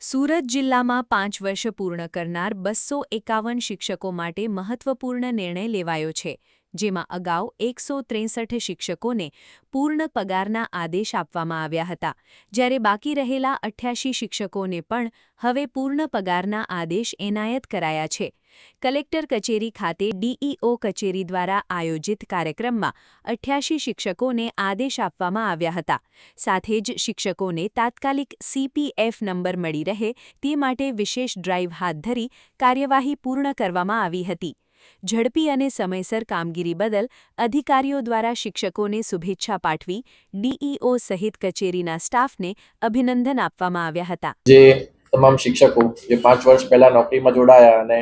સુરત જિલ્લામાં 5 વર્ષ પૂર્ણ કરનાર 251 શિક્ષકો માટે મહત્વપૂર્ણ નિર્ણય લેવાયો છે, જેમાં અગાઉ 163 શિક્ષકોને પૂર્ણ પગારના આદેશ આપવામાં આવ્યા હતા, જ્યારે બાકી રહેલા 88 શિક્ષકોને પણ હવે પૂર્ણ પગારના આદેશ એનાયત કરાયા છે. કલેક્ટર કચેરી ખાતે ડીઈઓ કચેરી દ્વારા આયોજિત કાર્યક્રમમાં 88 શિક્ષકોને આદેશ આપવામાં આવ્યા હતા. સાથે જ શિક્ષકોને તાત્કાલિક સીપીએફ નંબર મળી રહે તે માટે વિશેષ ડ્રાઇવ હાથ ધરી કાર્યવાહી પૂર્ણ કરવામાં આવી હતી. ઝડપી અને સમયસર કામગીરી બદલ અધિકારીઓ દ્વારા શિક્ષકોને શુભેચ્છા પાઠવી ડીઈઓ સહિત કચેરીના સ્ટાફને અભિનંદન આપવામાં આવ્યા હતા. જે તમામ શિક્ષકો જે 5 વર્ષ પહેલા નોકરીમાં જોડાયા અને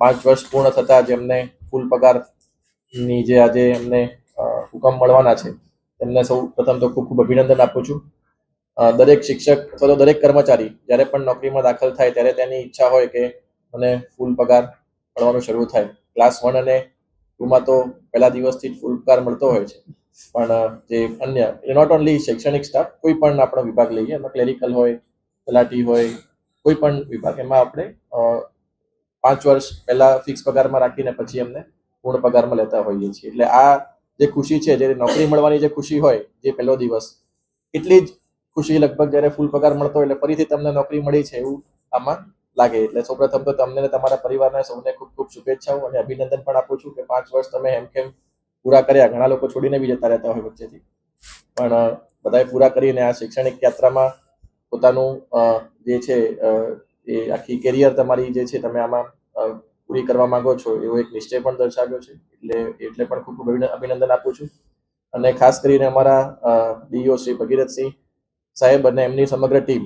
5 વર્ષ પૂર્ણ થતા જેમને ફૂલ પગારની જે આજે એમને હુકમ મળવાના છે, તેમને સૌ પ્રથમ તો ખૂબ ખૂબ અભિનંદન આપું છું. દરેક શિક્ષક અથવા તો દરેક કર્મચારી જ્યારે પણ નોકરીમાં દાખલ થાય ત્યારે તેની ઈચ્છા હોય કે મને ફૂલ પગાર મળવાનું શરૂ થાય. ક્લાસ 1 અને 2માં તો પહેલા દિવસથી જ ફૂલ પગાર મળતો હોય છે, પણ જે અન્ય નોટ ઓનલી શૈક્ષણિક સ્ટાફ, કોઈ પણ આપણો વિભાગ લઈએ, એમાં ક્લેરિકલ હોય, તલાટી હોય, કોઈ પણ વિભાગ, એમાં આપણે 5 વર્ષ પહેલા ફિક્સ પગારમાં રાખીને પછી એમને પૂર્ણ પગારમાં લેતા હોઈએ છીએ. એટલે આ જે ખુશી છે, જે નોકરી મળવાની જે ખુશી હોય, જે પહેલો દિવસ, એટલી જ ખુશી લગભગ જ્યારે ફૂલ પગાર મળતો હોય એટલે ફરીથી તમને નોકરી મળી છે એવું આમાં લાગે. એટલે સૌપ્રથમ તો તમને અને તમારા પરિવારને સૌને ખૂબ ખૂબ શુભેચ્છાઓ અને અભિનંદન પણ આપું છું કે 5 વર્ષ તમે હેમખેમ પૂરા કર્યા. ઘણા લોકો છોડીને બી જતા રહેતા હોય વચ્ચેથી, પણ બધાએ પૂરા કરીને આ શૈક્ષણિક યાત્રામાં પોતાનું જે છે એ આખી કેરિયર તમારી જે છે તમે આમાં પૂરી કરવા માંગો છો એવો એક નિશ્ચય પણ દર્શાવ્યો છે. એટલે પણ ખૂબ ખૂબ અભિનંદન આપું છું. અને ખાસ કરીને અમારા ડીઈઓ શ્રી ભગીરથસિંહ સાહેબ અને એમની સમગ્ર ટીમ